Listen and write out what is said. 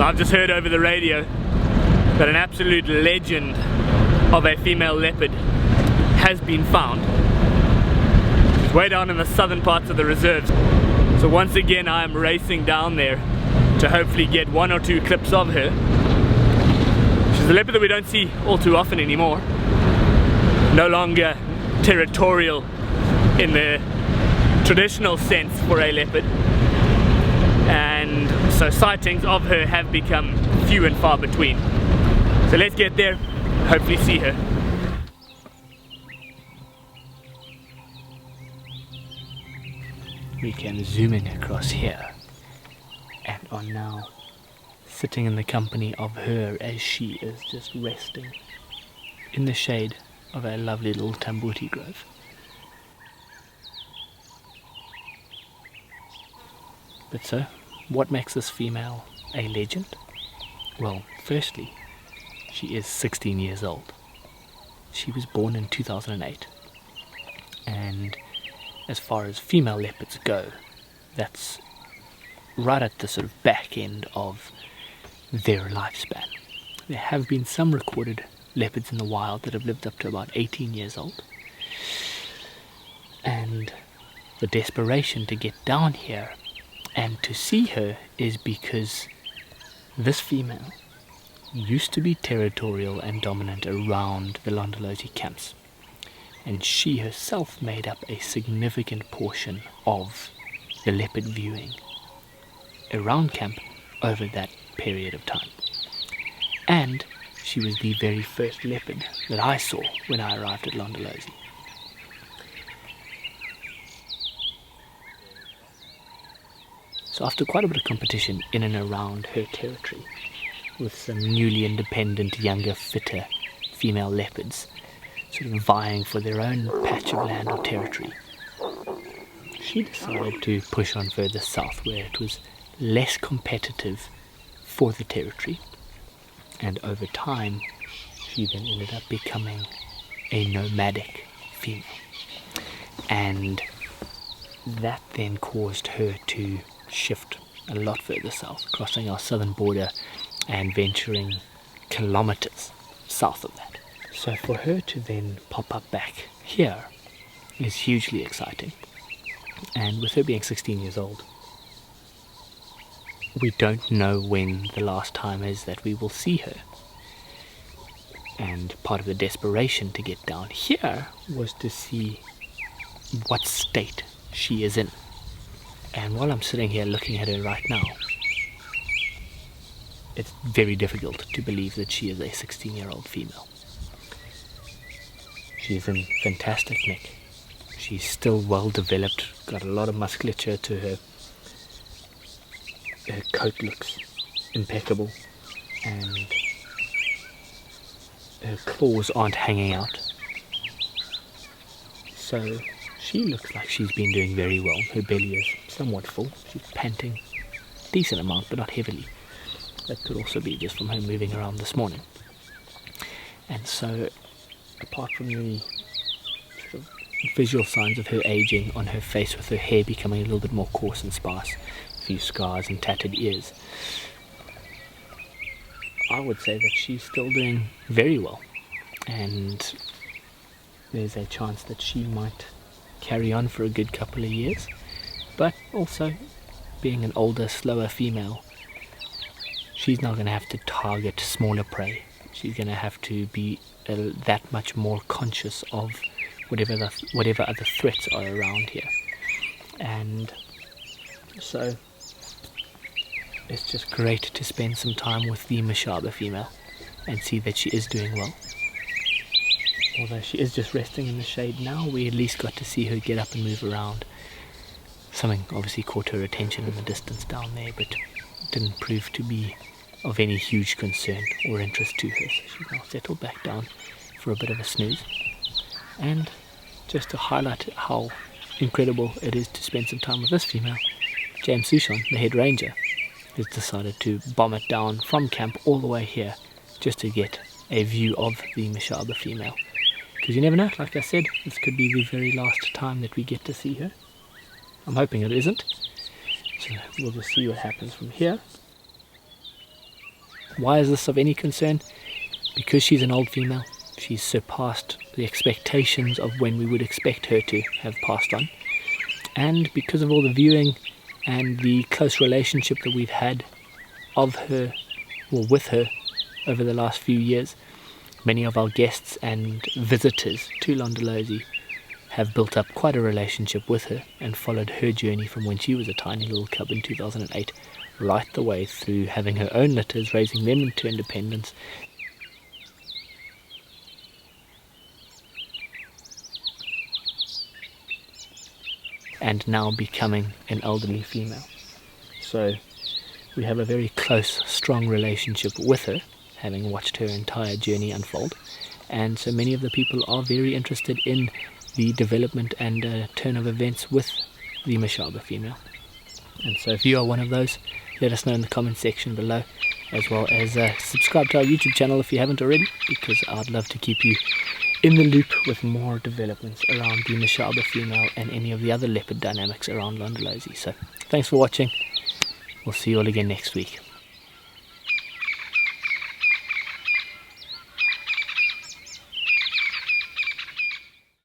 I've just heard over the radio that an absolute legend of a female leopard has been found. It's way down in the southern parts of the reserves. So once again I am racing down there to hopefully get 1 or 2 clips of her. She's a leopard that we don't see all too often anymore. No longer territorial in the traditional sense for a leopard. And so sightings of her have become few and far between. So let's get there, hopefully see her. We can zoom in across here and are now sitting in the company of her as she is just resting in the shade of a lovely little tambuti grove. But so, what makes this female a legend? Well, firstly, she is 16 years old. She was born in 2008, and as far as female leopards go, that's right at the sort of back end of their lifespan. There have been some recorded leopards in the wild that have lived up to about 18 years old, and the desperation to get down here and to see her is because this female used to be territorial and dominant around the Londolozi camps, and she herself made up a significant portion of the leopard viewing around camp over that period of time. And she was the very first leopard that I saw when I arrived at Londolozi. So after quite a bit of competition in and around her territory, with some newly independent, younger, fitter female leopards sort of vying for their own patch of land or territory, she decided to push on further south where it was less competitive for the territory, and over time she then ended up becoming a nomadic female, and that then caused her to shift a lot further south, crossing our southern border and venturing kilometers south of that. So for her to then pop up back here is hugely exciting. And with her being 16 years old, we don't know when the last time is that we will see her. And part of the desperation to get down here was to see what state she is in. And while I'm sitting here looking at her right now, it's very difficult to believe that she is a 16-year-old female. She's in fantastic nick. She's still well developed, got a lot of musculature to her. Her coat looks impeccable, and her claws aren't hanging out. So she looks like she's been doing very well. Her belly is somewhat full. She's panting a decent amount, but not heavily. That could also be just from her moving around this morning. And so, apart from the sort of visual signs of her aging on her face, with her hair becoming a little bit more coarse and sparse, a few scars and tattered ears, I would say that she's still doing very well. And there's a chance that she might carry on for a good couple of years. But also, being an older, slower female, she's now going to have to target smaller prey. She's going to have to be that much more conscious of whatever other threats are around here. And so it's just great to spend some time with the Mashaba female and see that she is doing well. Although she is just resting in the shade now, we at least got to see her get up and move around. Something obviously caught her attention in the distance down there, but didn't prove to be of any huge concern or interest to her. So she's now settled back down for a bit of a snooze. And just to highlight how incredible it is to spend some time with this female, James Sushon, the head ranger, has decided to bomb it down from camp all the way here just to get a view of the Mashaba female. Because you never know, like I said, this could be the very last time that we get to see her. I'm hoping it isn't. So we'll just see what happens from here. Why is this of any concern? Because she's an old female. She's surpassed the expectations of when we would expect her to have passed on. And because of all the viewing and the close relationship that we've had of her, or with her, over the last few years, many of our guests and visitors to Londolozi have built up quite a relationship with her and followed her journey from when she was a tiny little cub in 2008 right the way through having her own litters, raising them into independence, and now becoming an elderly female. So we have a very close, strong relationship with her, having watched her entire journey unfold. And so many of the people are very interested in the development and turn of events with the Mashaba female. And so if you are one of those, let us know in the comment section below, as well as subscribe to our YouTube channel if you haven't already, because I'd love to keep you in the loop with more developments around the Mashaba female and any of the other leopard dynamics around Londolozi. So thanks for watching. We'll see you all again next week.